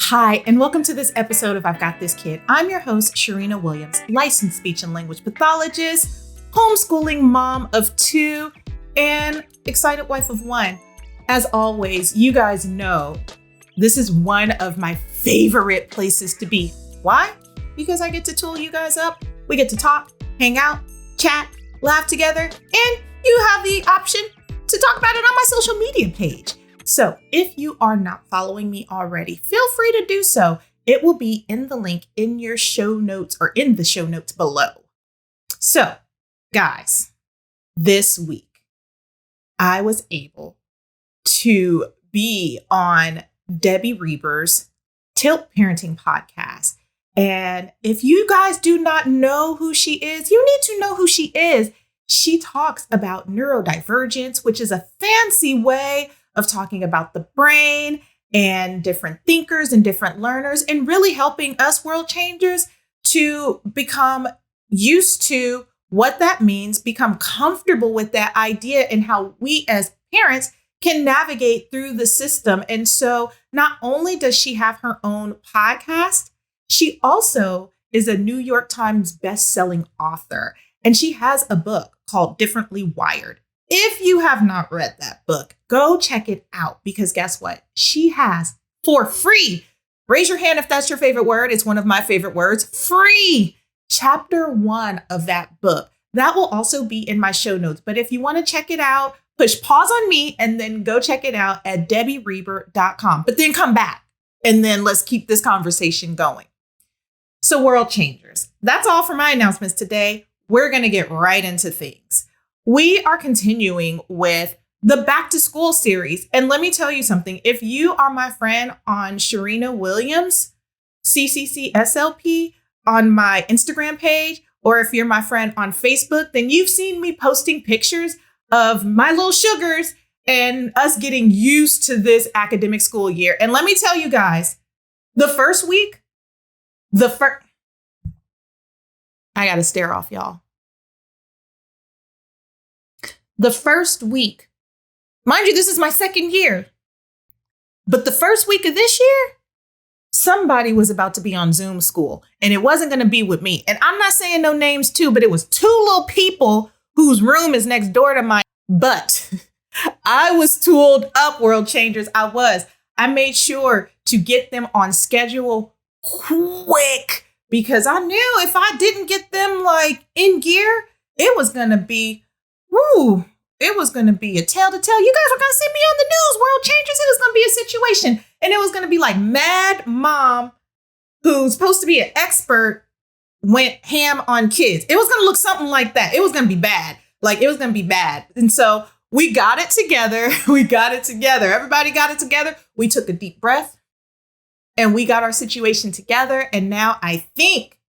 Hi, and welcome to this episode of I've Got This Kid. I'm your host, Cherina Williams, licensed speech and language pathologist, homeschooling mom of 2, and excited wife of 1. As always, you guys know this is one of my favorite places to be. Why? Because I get to tool you guys up. We get to talk, hang out, chat, laugh together, and you have the option to talk about it on my social media page. So if you are not following me already, feel free to do so. It will be in the link in your show notes or in the show notes below. So guys, this week I was able to be on Debbie Reber's Tilt Parenting podcast. And if you guys do not know who she is, you need to know who she is. She talks about neurodivergence, which is a fancy way of talking about the brain and different thinkers and different learners, and really helping us world changers to become used to what that means, become comfortable with that idea, and how we as parents can navigate through the system. And so not only does she have her own podcast, she also is a New York Times best-selling author, and she has a book called Differently Wired. If you have not read that book, go check it out, because guess what? She has for free. Raise your hand if that's your favorite word. It's one of my favorite words. Free. Chapter 1 of that book. That will also be in my show notes. But if you want to check it out, push pause on me and then go check it out at debbiereber.com. But then come back and then let's keep this conversation going. So world changers, that's all for my announcements today. We're going to get right into things. We are continuing with the Back to School series. And let me tell you something. If you are my friend on Cherina Williams, CCCSLP, on my Instagram page, or if you're my friend on Facebook, then you've seen me posting pictures of my little sugars and us getting used to this academic school year. And let me tell you guys, the first week, I got to stare off, y'all. The first week, mind you, this is my second year, but the first week of this year, somebody was about to be on Zoom school, and it wasn't going to be with me. And I'm not saying no names too, but it was 2 little people whose room is next door to mine. But I was tooled up, world changers. I made sure to get them on schedule quick, because I knew if I didn't get them like in gear, it was going to be it was going to be a tale to tell. You guys were going to see me on the news, world changers. It was going to be a situation. And it was going to be like Mad Mom, who's supposed to be an expert, went ham on kids. It was going to look something like that. It was going to be bad. It was going to be bad. And so we got it together. Everybody got it together. We took a deep breath and we got our situation together. And now I think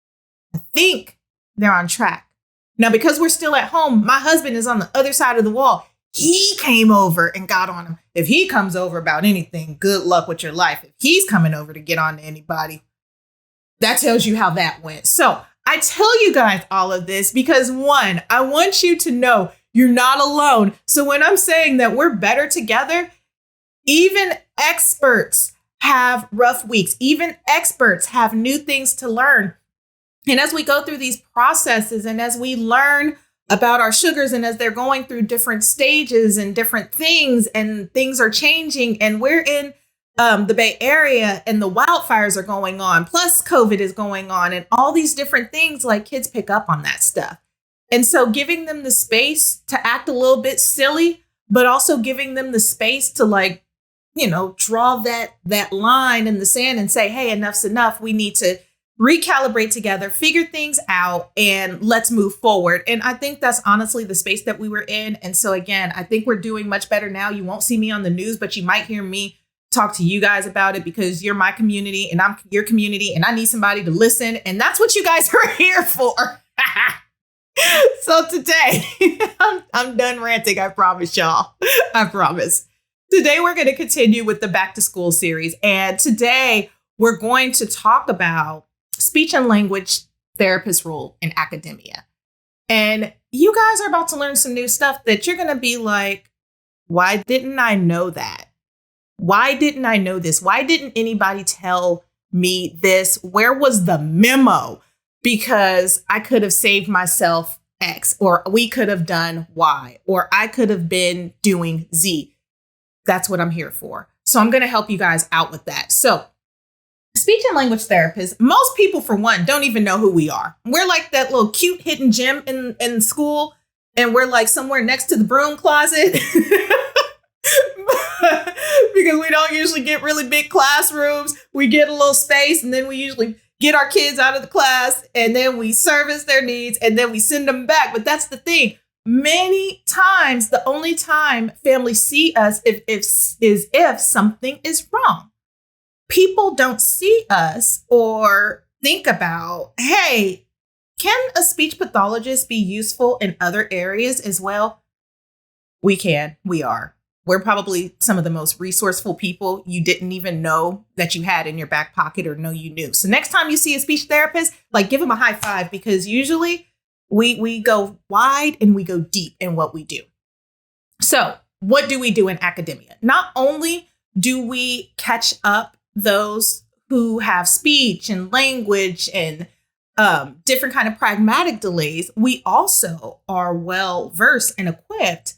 they're on track. Now, because we're still at home, my husband is on the other side of the wall. He came over and got on him. If he comes over about anything, good luck with your life. If he's coming over to get on to anybody, that tells you how that went. So I tell you guys all of this because, 1, I want you to know you're not alone. So when I'm saying that we're better together, even experts have rough weeks. Even experts have new things to learn. And as we go through these processes and as we learn about our sugars and as they're going through different stages and different things and things are changing, and we're in the Bay Area and the wildfires are going on, plus COVID is going on, and all these different things, like kids pick up on that stuff. And so giving them the space to act a little bit silly, but also giving them the space to draw that line in the sand and say, hey, enough's enough. We need to recalibrate together, figure things out, and let's move forward. And I think that's honestly the space that we were in. And so again, I think we're doing much better now. You won't see me on the news, but you might hear me talk to you guys about it because you're my community and I'm your community and I need somebody to listen. And that's what you guys are here for. So today, I'm done ranting. I promise y'all. I promise. Today, we're going to continue with the Back to School series. And today we're going to talk about speech and language therapist role in academia. And you guys are about to learn some new stuff that you're going to be like, why didn't I know that? Why didn't I know this? Why didn't anybody tell me this? Where was the memo? Because I could have saved myself X, or we could have done Y, or I could have been doing Z. That's what I'm here for. So I'm going to help you guys out with that. So speech and language therapists, most people, for one, don't even know who we are. We're like that little cute hidden gem in school, and we're like somewhere next to the broom closet because we don't usually get really big classrooms. We get a little space, and then we usually get our kids out of the class, and then we service their needs, and then we send them back. But that's the thing. Many times, the only time families see us is if something is wrong. People don't see us or think about, hey, can a speech pathologist be useful in other areas as well? We can. We are. We're probably some of the most resourceful people you didn't even know that you had in your back pocket or know you knew. So next time you see a speech therapist, like, give them a high five, because usually we go wide and we go deep in what we do. So what do we do in academia? Not only do we catch up those who have speech and language and different kind of pragmatic delays, we also are well versed and equipped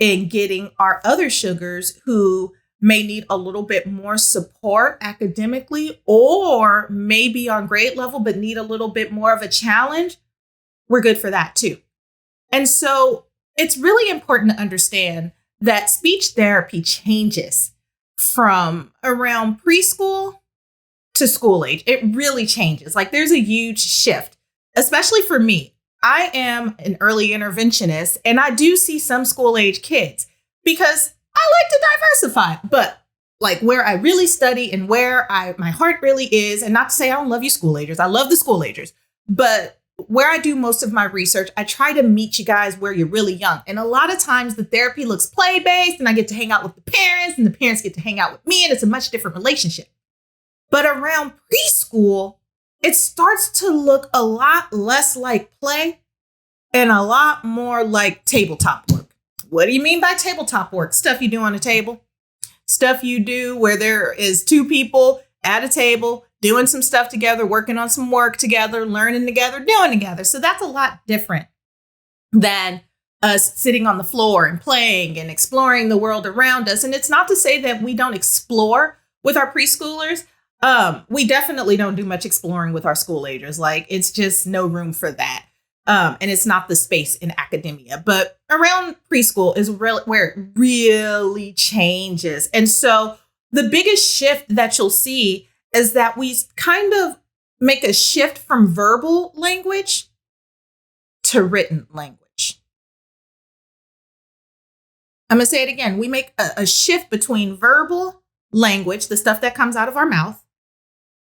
in getting our other sugars who may need a little bit more support academically, or maybe on grade level, but need a little bit more of a challenge. We're good for that too. And so it's really important to understand that speech therapy changes from around preschool to school age. It really changes. Like, there's a huge shift, especially for me. I am an early interventionist, and I do see some school age kids because I like to diversify. But like, where I really study and where my heart really is, and not to say I don't love you school agers, I love the school agers, but where I do most of my research, I try to meet you guys where you're really young. And a lot of times the therapy looks play-based, and I get to hang out with the parents, and the parents get to hang out with me, and it's a much different relationship. But around preschool, it starts to look a lot less like play and a lot more like tabletop work. What do you mean by tabletop work? Stuff you do on a table, stuff you do where there is two people at a table doing some stuff together, working on some work together, learning together, doing together. So that's a lot different than us sitting on the floor and playing and exploring the world around us. And it's not to say that we don't explore with our preschoolers. We definitely don't do much exploring with our school agers. Like, it's just no room for that. And it's not the space in academia, but around preschool is where it really changes. And so the biggest shift that you'll see is that we kind of make a shift from verbal language to written language. I'm going to say it again. We make a shift between verbal language, the stuff that comes out of our mouth,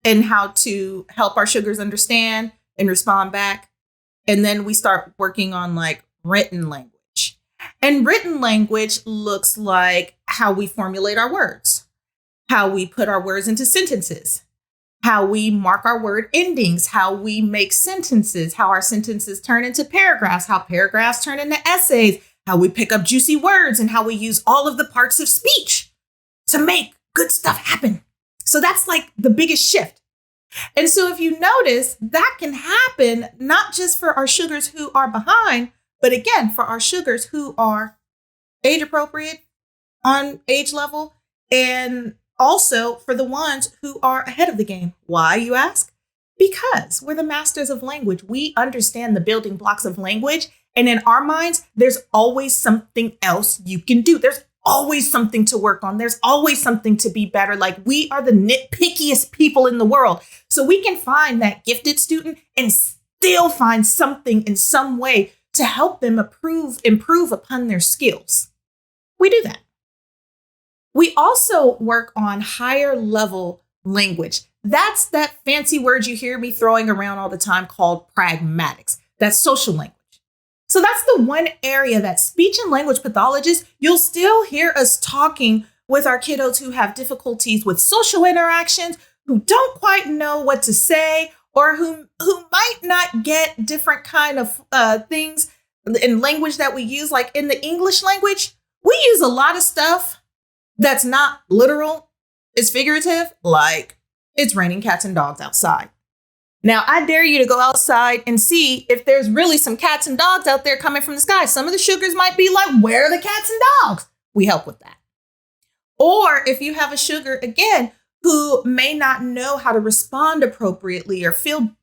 and how to help our sugars understand and respond back. And then we start working on like written language. And written language looks like how we formulate our words, how we put our words into sentences, how we mark our word endings, how we make sentences, how our sentences turn into paragraphs, how paragraphs turn into essays, how we pick up juicy words, and how we use all of the parts of speech to make good stuff happen. So that's like the biggest shift. And so if you notice, that can happen not just for our sugars who are behind, but again, for our sugars who are age appropriate, on age level, and also for the ones who are ahead of the game. Why, you ask? Because we're the masters of language. We understand the building blocks of language. And in our minds, there's always something else you can do. There's always something to work on. There's always something to be better. Like, we are the nitpickiest people in the world. So we can find that gifted student and still find something in some way to help them improve upon their skills. We do that. We also work on higher level language. That's that fancy word you hear me throwing around all the time called pragmatics. That's social language. So that's the one area that speech and language pathologists, you'll still hear us talking with our kiddos who have difficulties with social interactions, who don't quite know what to say, or who might not get different kind of things in language that we use. Like in the English language, we use a lot of stuff that's not literal, it's figurative, like it's raining cats and dogs outside. Now, I dare you to go outside and see if there's really some cats and dogs out there coming from the sky. Some of the sugars might be like, where are the cats and dogs? We help with that. Or if you have a sugar, again, who may not know how to respond appropriately or feel,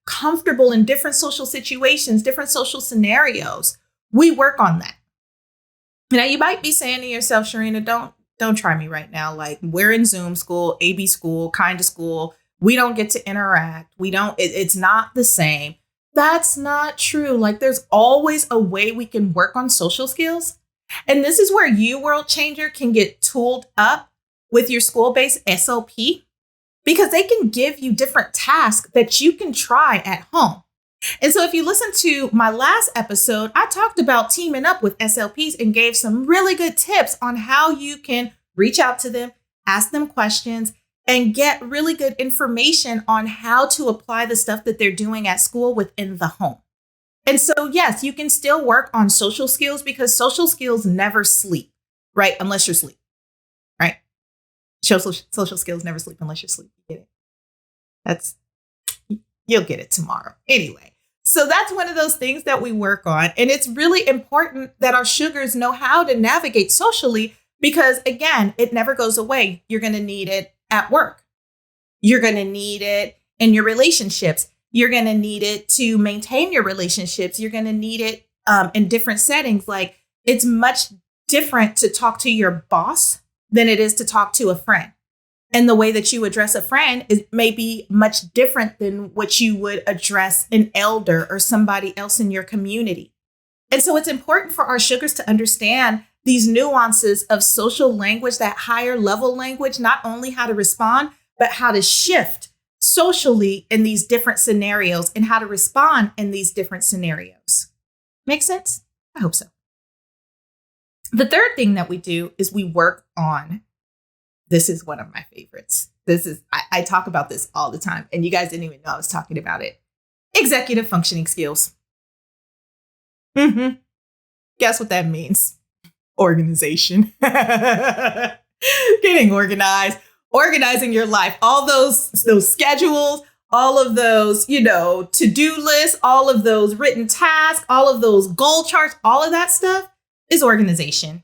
comfortable in different social situations, different social scenarios, we work on that. Now, you might be saying to yourself, Cherina, don't try me right now. Like, we're in Zoom school, AB school, kind of school. We don't get to interact. It's not the same. That's not true. Like, there's always a way we can work on social skills. And this is where you, World Changer, can get tooled up with your school-based SLP, because they can give you different tasks that you can try at home. And so if you listen to my last episode, I talked about teaming up with SLPs and gave some really good tips on how you can reach out to them, ask them questions, and get really good information on how to apply the stuff that they're doing at school within the home. And so, yes, you can still work on social skills, because social skills never sleep, right? Unless you're asleep, right? Social skills never sleep unless you're asleep. You get it? You'll get it tomorrow. Anyway, so that's one of those things that we work on. And it's really important that our sugars know how to navigate socially, because again, it never goes away. You're going to need it at work. You're going to need it in your relationships. You're going to need it to maintain your relationships. You're going to need it in different settings. Like, it's much different to talk to your boss than it is to talk to a friend. And the way that you address a friend is maybe much different than what you would address an elder or somebody else in your community. And so it's important for our sugars to understand these nuances of social language, that higher level language, not only how to respond, but how to shift socially in these different scenarios and how to respond in these different scenarios. Make sense? I hope so. The third thing that we do is we work on, this is one of my favorites. I talk about this all the time, and you guys didn't even know I was talking about it. Executive functioning skills. Guess what that means? Organization. Getting organized, organizing your life, all those schedules, all of those, to-do lists, all of those written tasks, all of those goal charts, all of that stuff is organization.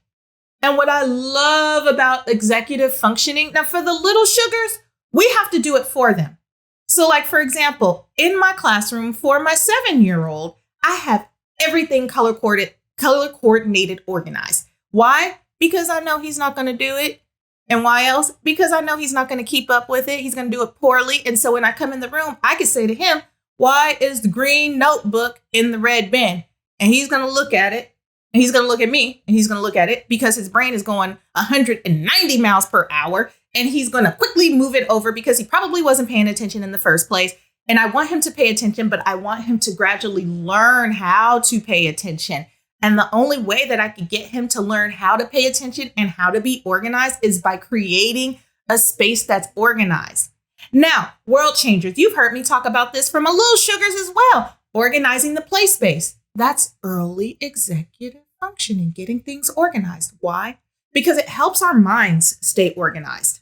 And what I love about executive functioning, now for the little sugars, we have to do it for them. So like, for example, in my classroom for my 7-year-old, I have everything color coordinated, organized. Why? Because I know he's not going to do it. And why else? Because I know he's not going to keep up with it. He's going to do it poorly. And so when I come in the room, I can say to him, why is the green notebook in the red bin? And he's going to look at it. And he's going to look at me, and he's going to look at it because his brain is going 190 miles per hour. And he's going to quickly move it over because he probably wasn't paying attention in the first place. And I want him to pay attention, but I want him to gradually learn how to pay attention. And the only way that I could get him to learn how to pay attention and how to be organized is by creating a space that's organized. Now, world changers, you've heard me talk about this from my little sugars as well. Organizing the play space. That's early executive functioning, getting things organized. Why? Because it helps our minds stay organized.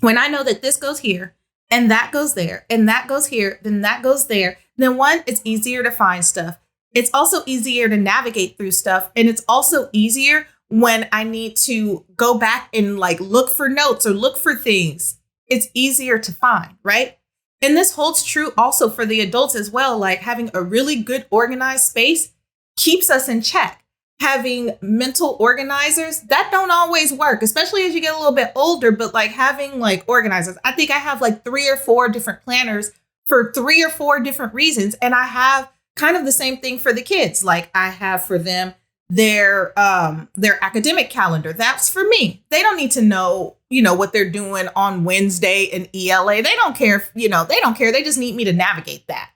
When I know that this goes here and that goes there and that goes here, then that goes there, then one, it's easier to find stuff. It's also easier to navigate through stuff. And it's also easier when I need to go back and look for notes or look for things. It's easier to find, right? And this holds true also for the adults as well. Like, having a really good organized space keeps us in check. Having mental organizers, that don't always work, especially as you get a little bit older, but having organizers. I think I have 3 or 4 different planners for 3 or 4 different reasons. And I have kind of the same thing for the kids. I have for them their academic calendar. That's for me. They don't need to know, what they're doing on Wednesday in ELA. They don't care, they don't care. They just need me to navigate that.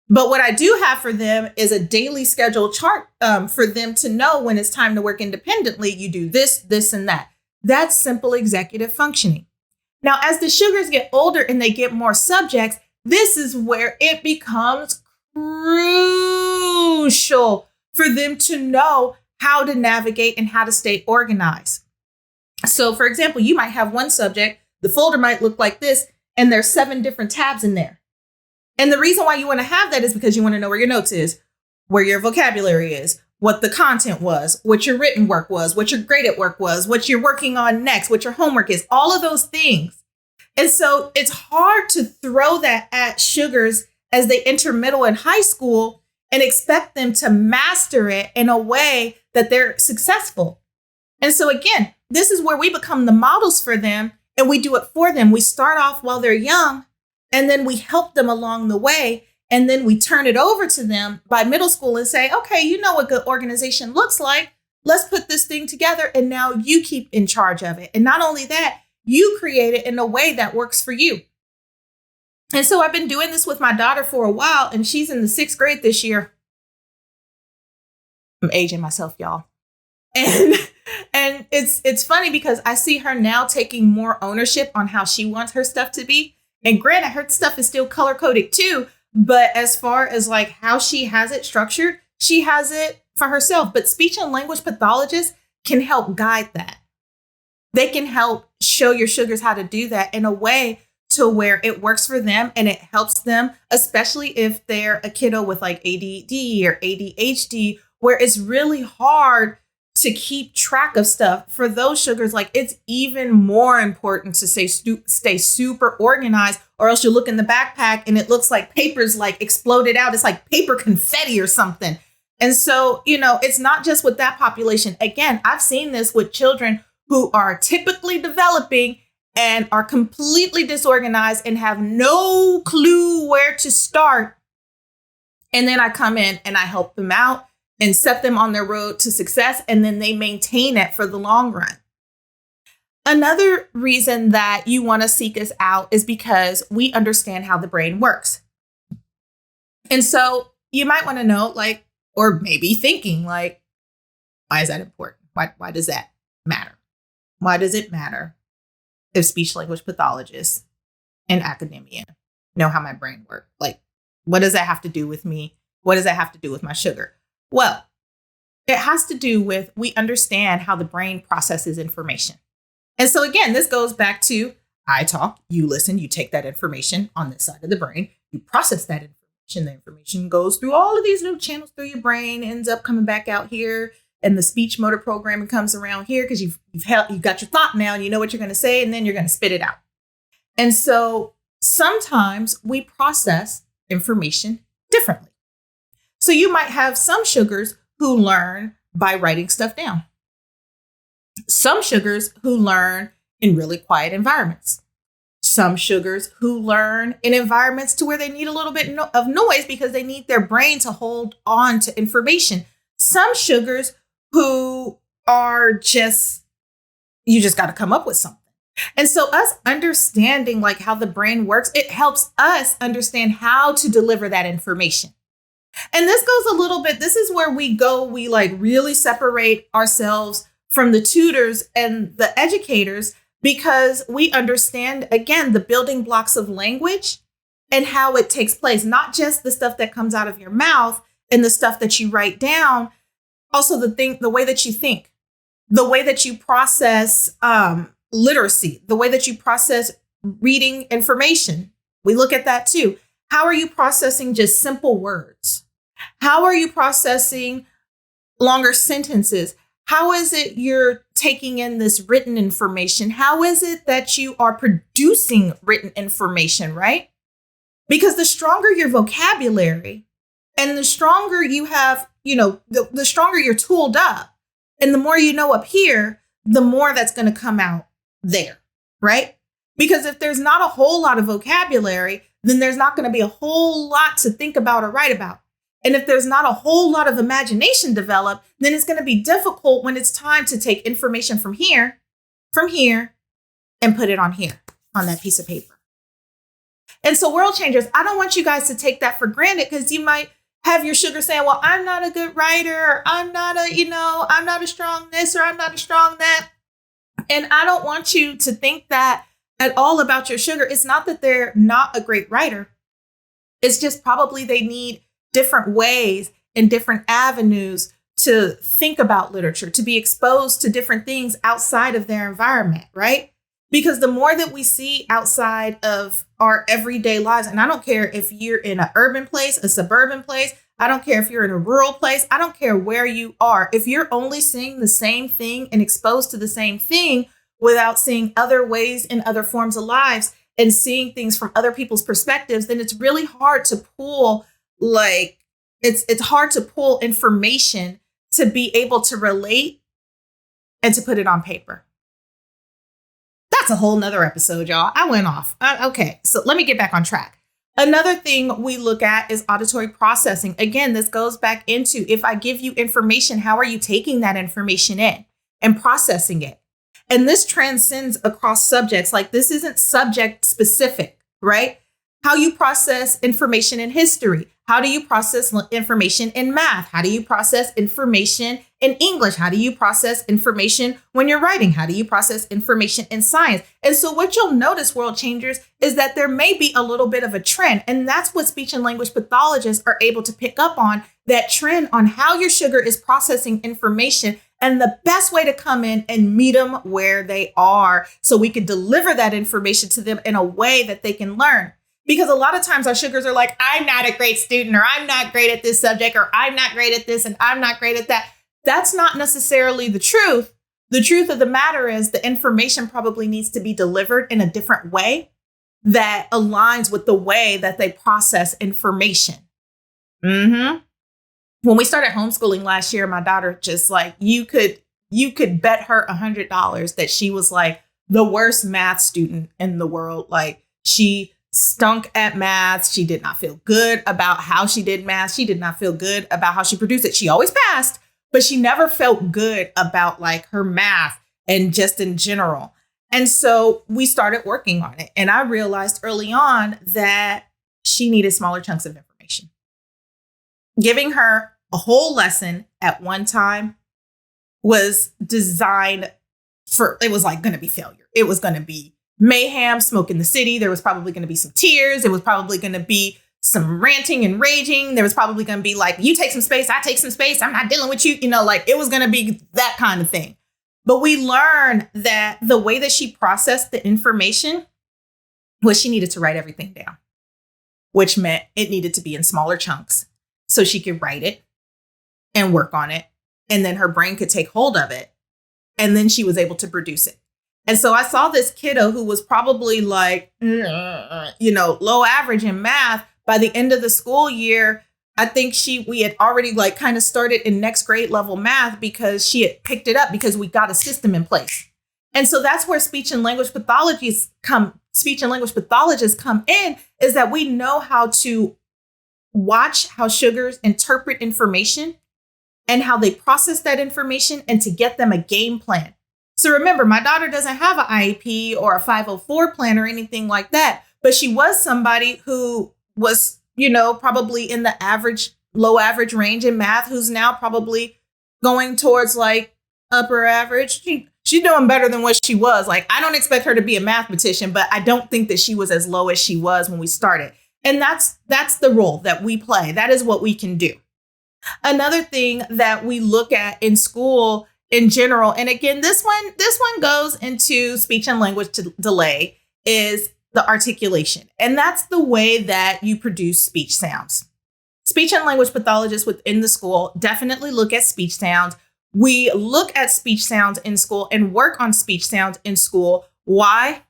But what I do have for them is a daily schedule chart for them to know when it's time to work independently. You do this, this, and that. That's simple executive functioning. Now, as the sugars get older and they get more subjects, this is where it becomes crucial for them to know how to navigate and how to stay organized. So for example, you might have one subject, the folder might look like this, and there's 7 different tabs in there. And the reason why you want to have that is because you want to know where your notes is, where your vocabulary is, what the content was, what your written work was, what your graded work was, what you're working on next, what your homework is, all of those things. And so it's hard to throw that at sugars as they enter middle and high school and expect them to master it in a way that they're successful. And so again, this is where we become the models for them and we do it for them. We start off while they're young and then we help them along the way. And then we turn it over to them by middle school and say, okay, you know what good organization looks like. Let's put this thing together. And now you keep in charge of it. And not only that, you create it in a way that works for you. And so I've been doing this with my daughter for a while, and she's in the 6th grade this year. I'm aging myself, y'all. And it's funny because I see her now taking more ownership on how she wants her stuff to be. And granted, her stuff is still color coded too. But as far as like how she has it structured, she has it for herself. But speech and language pathologists can help guide that. They can help show your sugars how to do that in a way to where it works for them and it helps them, especially if they're a kiddo with like ADD or ADHD, where it's really hard to keep track of stuff. For those sugars, like it's even more important to stay super organized, or else you look in the backpack and it looks like paper's like exploded out. It's like paper confetti or something. And so, it's not just with that population. Again, I've seen this with children who are typically developing and are completely disorganized and have no clue where to start. And then I come in and I help them out and set them on their road to success, and then they maintain it for the long run. Another reason that you want to seek us out is because we understand how the brain works. And so you might want to know, like, or maybe thinking like, why is that important? Why does that matter? Why does it matter if speech language pathologists and academia know how my brain works? Like, what does that have to do with me? What does that have to do with my sugar? Well, it has to do with we understand how the brain processes information. And so again, this goes back to I talk, you listen, you take that information on this side of the brain, you process that information. The information goes through all of these little channels through your brain, ends up coming back out here, and the speech motor programming comes around here because you've got your thought now and you know what you're going to say, and then you're going to spit it out. And so sometimes we process information differently. So you might have some sugars who learn by writing stuff down. Some sugars who learn in really quiet environments. Some sugars who learn in environments to where they need a little bit of noise because they need their brain to hold on to information. Some sugars who are you just got to come up with something. And so us understanding like how the brain works, it helps us understand how to deliver that information. And this goes a little bit, this is where we like really separate ourselves from the tutors and the educators, because we understand, again, the building blocks of language and how it takes place, not just the stuff that comes out of your mouth and the stuff that you write down, also the way that you think, the way that you process literacy, the way that you process reading information. We look at that too. How are you processing just simple words? How are you processing longer sentences? How is it you're taking in this written information? How is it that you are producing written information, right? Because the stronger your vocabulary and the stronger you have, the stronger you're tooled up and the more you know up here, the more that's going to come out there, right? Because if there's not a whole lot of vocabulary, then there's not going to be a whole lot to think about or write about. And if there's not a whole lot of imagination developed, then it's going to be difficult when it's time to take information from here, and put it on here, on that piece of paper. And so world changers, I don't want you guys to take that for granted, because you might have your sugar saying, well, I'm not a good writer, or I'm not a strong this, or I'm not a strong that. And I don't want you to think that at all about your sugar. It's not that they're not a great writer. It's just probably they need different ways and different avenues to think about literature, to be exposed to different things outside of their environment, right? Because the more that we see outside of our everyday lives, and I don't care if you're in an urban place, a suburban place, I don't care if you're in a rural place, I don't care where you are. If you're only seeing the same thing and exposed to the same thing without seeing other ways and other forms of lives and seeing things from other people's perspectives, then it's really hard to pull, it's hard to pull information to be able to relate and to put it on paper. That's a whole nother episode, y'all. I went off. Okay, so let me get back on track. Another thing we look at is auditory processing. Again, this goes back into, if I give you information, how are you taking that information in and processing it? And this transcends across subjects. Like, this isn't subject specific, right? How you process information in history. How do you process information in math? How do you process information in English? How do you process information when you're writing? How do you process information in science? And so what you'll notice, world changers, is that there may be a little bit of a trend. And that's what speech and language pathologists are able to pick up on, that trend on how your sugar is processing information and the best way to come in and meet them where they are so we can deliver that information to them in a way that they can learn. Because a lot of times our sugars are like, I'm not a great student, or I'm not great at this subject, or I'm not great at this, and I'm not great at that. That's not necessarily the truth. The truth of the matter is the information probably needs to be delivered in a different way that aligns with the way that they process information. When we started homeschooling last year, my daughter just like, you could bet her $100 that she was like the worst math student in the world. Like, she stunk at math. She did not feel good about how she did math. She did not feel good about how she produced it. She always passed, but she never felt good about like her math and just in general. And so we started working on it. And I realized early on that she needed smaller chunks of information. Giving her a whole lesson at one time was designed for, it was like going to be failure. It was going to be mayhem, smoke in the city. There was probably going to be some tears. It was probably going to be some ranting and raging. There was probably going to be like, you take some space, I take some space. I'm not dealing with you. You know, like, it was going to be that kind of thing. But we learned that the way that she processed the information was she needed to write everything down, which meant it needed to be in smaller chunks so she could write it and work on it. And then her brain could take hold of it. And then she was able to produce it. And so I saw this kiddo who was probably like, low average in math. By the end of the school year, I think we had already like kind of started in next grade level math because she had picked it up because we got a system in place. And so that's where speech and language pathologists come in, is that we know how to watch how sugars interpret information and how they process that information and to get them a game plan. So remember, my daughter doesn't have an IEP or a 504 plan or anything like that, but she was somebody who was, probably in the low average range in math, who's now probably going towards like upper average. She's doing better than what she was. Like, I don't expect her to be a mathematician, but I don't think that she was as low as she was when we started. And that's the role that we play. That is what we can do. Another thing that we look at in school in general, and again, this one goes into speech and language delay, is the articulation. And that's the way that you produce speech sounds. Speech and language pathologists within the school definitely look at speech sounds. We look at speech sounds in school and work on speech sounds in school. Why?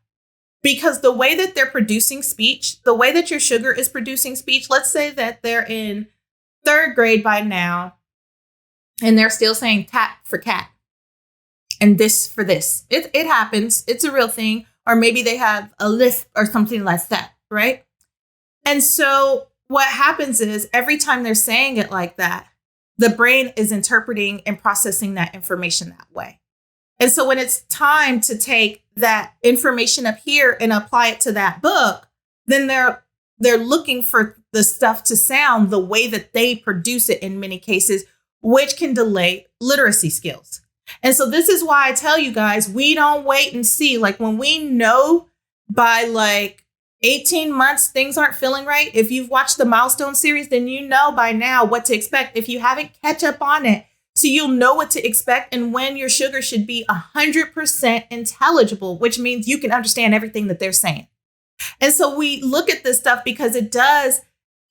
Because the way that they're producing speech, the way that your sugar is producing speech, let's say that they're in 3rd grade by now, and they're still saying tat for cat and this for this. It happens. It's a real thing. Or maybe they have a lisp or something like that, right? And so what happens is every time they're saying it like that, the brain is interpreting and processing that information that way. And so when it's time to take that information up here and apply it to that book, then they're looking for the stuff to sound the way that they produce it in many cases, which can delay literacy skills. And so this is why I tell you guys, we don't wait and see. Like, when we know by like 18 months, things aren't feeling right. If you've watched the Milestone series, then you know by now what to expect. If you haven't, catch up on it So you'll know what to expect and when your sugar should be 100% intelligible, which means you can understand everything that they're saying. And so we look at this stuff because it does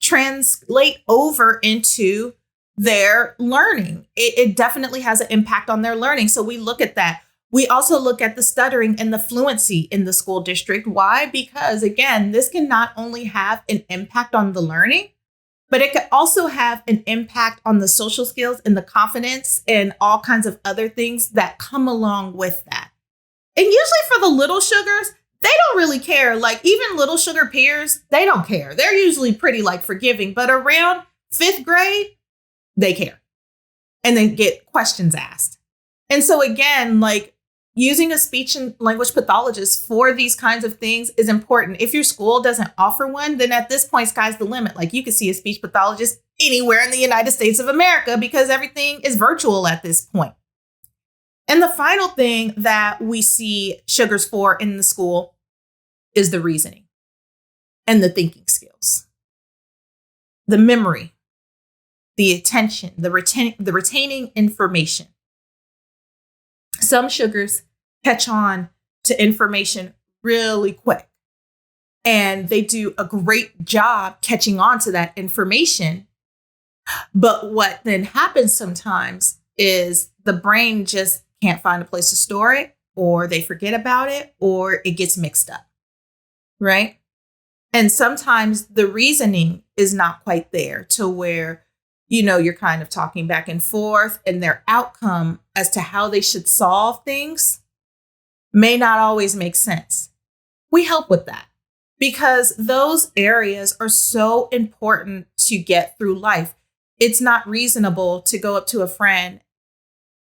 translate over into their learning. It definitely has an impact on their learning. So we look at that. We also look at the stuttering and the fluency in the school district. Why? Because again, this can not only have an impact on the learning, but it could also have an impact on the social skills and the confidence and all kinds of other things that come along with that. And usually for the little sugars, they don't really care. Like even little sugar peers, they don't care. They're usually pretty like forgiving, but around 5th grade, they care and then get questions asked. And so again, like using a speech and language pathologist for these kinds of things is important. If your school doesn't offer one, then at this point, sky's the limit. Like you can see a speech pathologist anywhere in the United States of America because everything is virtual at this point. And the final thing that we see sugars for in the school is the reasoning and the thinking skills, the memory, the attention, the retaining information. Some sugars catch on to information really quick, and they do a great job catching on to that information. But what then happens sometimes is the brain just can't find a place to store it, or they forget about it, or it gets mixed up, right? And sometimes the reasoning is not quite there to where you're kind of talking back and forth, and their outcome as to how they should solve things may not always make sense. We help with that because those areas are so important to get through life. It's not reasonable to go up to a friend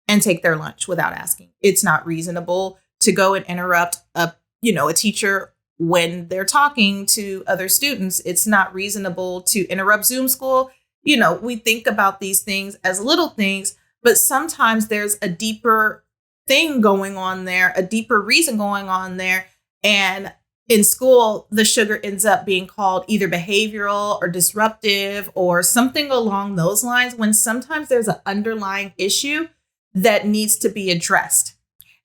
and take their lunch without asking. It's not reasonable to go and interrupt a teacher when they're talking to other students. It's not reasonable to interrupt Zoom school. We think about these things as little things, but sometimes there's a deeper thing going on there, a deeper reason going on there. And in school, the sugar ends up being called either behavioral or disruptive or something along those lines, when sometimes there's an underlying issue that needs to be addressed.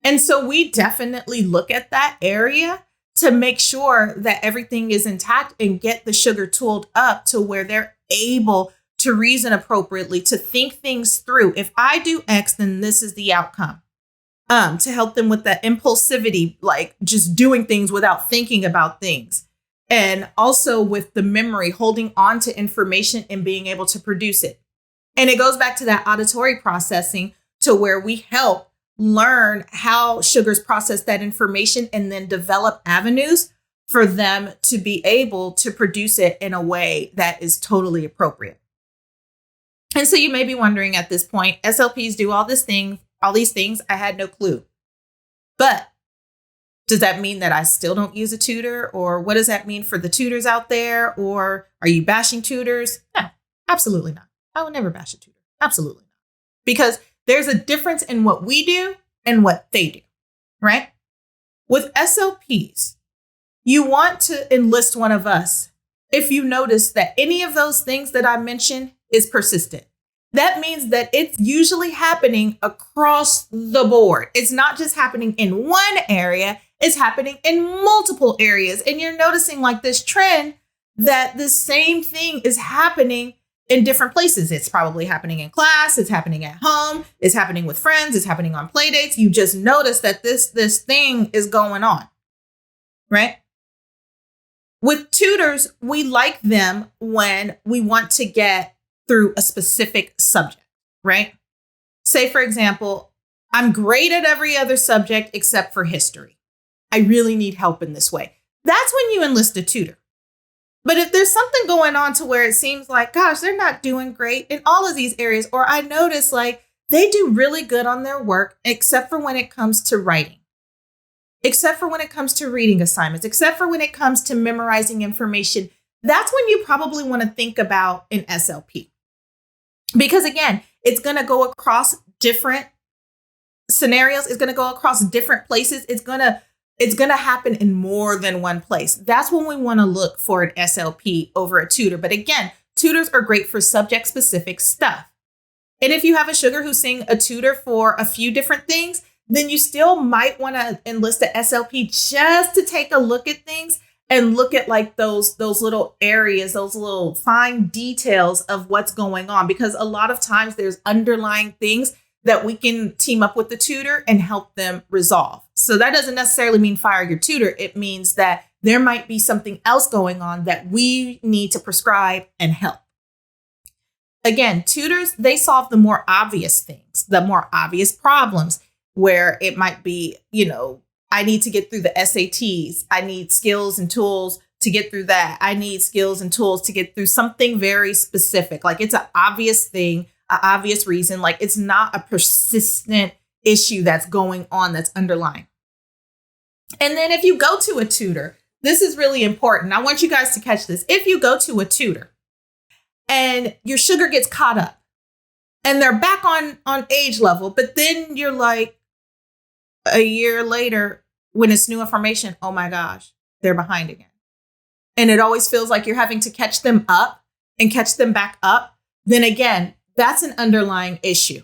And so we definitely look at that area to make sure that everything is intact and get the sugar tooled up to where they're able to reason appropriately, to think things through. If I do X, then this is the outcome. To help them with that impulsivity, like just doing things without thinking about things. And also with the memory, holding on to information and being able to produce it. And it goes back to that auditory processing, to where we help learn how sugars process that information and then develop avenues for them to be able to produce it in a way that is totally appropriate. And so you may be wondering at this point, SLPs do all these things. I had no clue. But does that mean that I still don't use a tutor? Or what does that mean for the tutors out there? Or are you bashing tutors? No, absolutely not. I would never bash a tutor. Absolutely not. Because there's a difference in what we do and what they do, right? With SLPs, you want to enlist one of us if you notice that any of those things that I mentioned is persistent. That means that it's usually happening across the board. It's not just happening in one area, it's happening in multiple areas. And you're noticing like this trend that the same thing is happening in different places. It's probably happening in class, it's happening at home, it's happening with friends, it's happening on play dates. You just notice that this thing is going on, right? With tutors, we like them when we want to get through a specific subject, right? Say, for example, I'm great at every other subject except for history. I really need help in this way. That's when you enlist a tutor. But if there's something going on to where it seems like, gosh, they're not doing great in all of these areas, or I notice like they do really good on their work, except for when it comes to writing, except for when it comes to reading assignments, except for when it comes to memorizing information, that's when you probably want to think about an SLP. Because again, it's going to go across different scenarios. It's going to go across different places. It's going to happen in more than one place. That's when we want to look for an SLP over a tutor. But again, tutors are great for subject specific stuff. And if you have a sugar who's seeing a tutor for a few different things, then you still might want to enlist a SLP just to take a look at things and look at like those little areas, those little fine details of what's going on. Because a lot of times there's underlying things that we can team up with the tutor and help them resolve. So that doesn't necessarily mean fire your tutor. It means that there might be something else going on that we need to prescribe and help. Again, tutors, they solve the more obvious things, the more obvious problems, where it might be, I need to get through the SATs. I need skills and tools to get through that. I need skills and tools to get through something very specific. Like it's an obvious thing, an obvious reason. Like it's not a persistent issue that's going on, that's underlying. And then if you go to a tutor, this is really important. I want you guys to catch this. If you go to a tutor and your sugar gets caught up and they're back on age level, but then you're like a year later when it's new information, oh my gosh, they're behind again. And it always feels like you're having to catch them up and catch them back up. Then again, that's an underlying issue.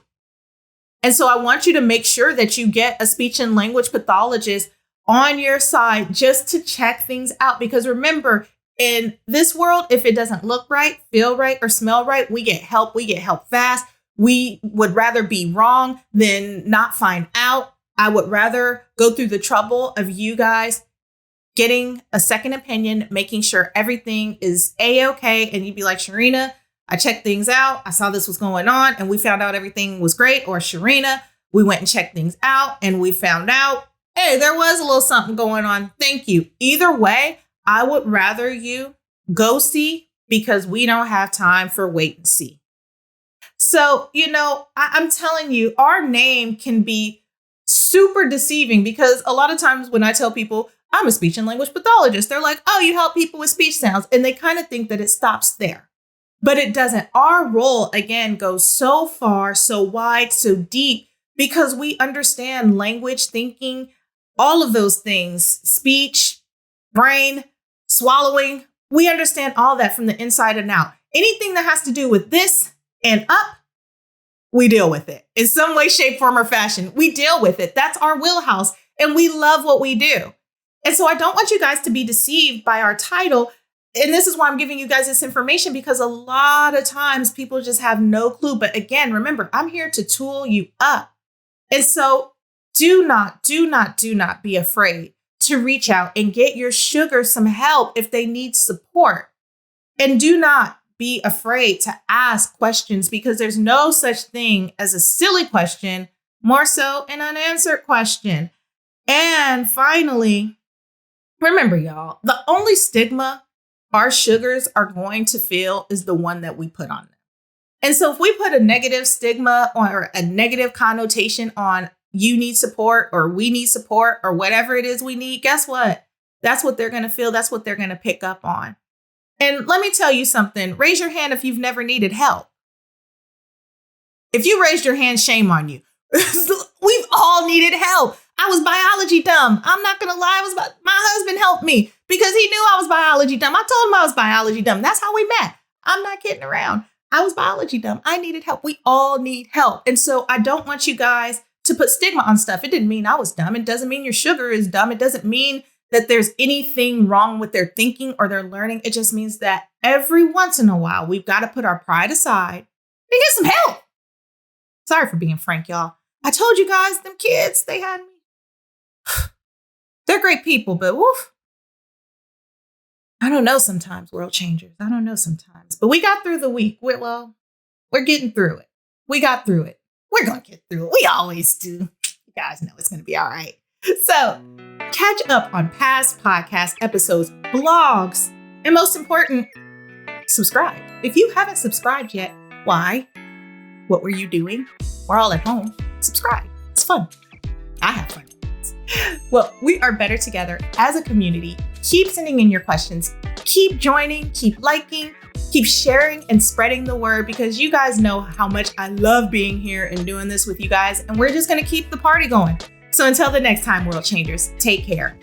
And so I want you to make sure that you get a speech and language pathologist on your side just to check things out. Because remember, in this world, if it doesn't look right, feel right, or smell right, we get help. We get help fast. We would rather be wrong than not find out. I would rather go through the trouble of you guys getting a second opinion, making sure everything is A-okay. And you'd be like, Cherina, I checked things out. I saw this was going on and we found out everything was great. Or Cherina, we went and checked things out and we found out, hey, there was a little something going on. Thank you. Either way, I would rather you go see, because we don't have time for wait and see. So, I'm telling you, our name can be super deceiving, because a lot of times when I tell people I'm a speech and language pathologist, they're like, oh, you help people with speech sounds. And they kind of think that it stops there, but it doesn't. Our role, again, goes so far, so wide, so deep, because we understand language, thinking, all of those things, speech, brain, swallowing. We understand all that from the inside and out. Anything that has to do with this and up, we deal with it in some way, shape, form, or fashion. We deal with it. That's our wheelhouse, and we love what we do. And so I don't want you guys to be deceived by our title. And this is why I'm giving you guys this information, because a lot of times people just have no clue. But again, remember, I'm here to tool you up. And so do not be afraid to reach out and get your sugar some help if they need support. And do not be afraid to ask questions, because there's no such thing as a silly question, more so an unanswered question. And finally, remember, y'all, the only stigma our sugars are going to feel is the one that we put on them. And so if we put a negative stigma or a negative connotation on you need support or we need support or whatever it is we need, guess what? That's what they're going to feel. That's what they're going to pick up on. And let me tell you something. Raise your hand if you've never needed help. If you raised your hand, shame on you. We've all needed help. I was biology dumb. I'm not going to lie. My husband helped me because he knew I was biology dumb. I told him I was biology dumb. That's how we met. I'm not kidding around. I was biology dumb. I needed help. We all need help. And so I don't want you guys to put stigma on stuff. It didn't mean I was dumb. It doesn't mean your sugar is dumb. It doesn't mean that there's anything wrong with their thinking or their learning. It just means that every once in a while, we've got to put our pride aside and get some help. Sorry for being frank, y'all. I told you guys, them kids, they had me. They're great people, but woof. I don't know sometimes, world changers. I don't know sometimes. But we got through the week. We're getting through it. We got through it. We're going to get through it. We always do. You guys know it's going to be all right. So catch up on past podcast episodes, blogs, and most important, subscribe. If you haven't subscribed yet, why? What were you doing? We're all at home. Subscribe. It's fun. I have fun. Well, we are better together as a community. Keep sending in your questions. Keep joining, keep liking, keep sharing and spreading the word, because you guys know how much I love being here and doing this with you guys. And we're just going to keep the party going. So until the next time, world changers, take care.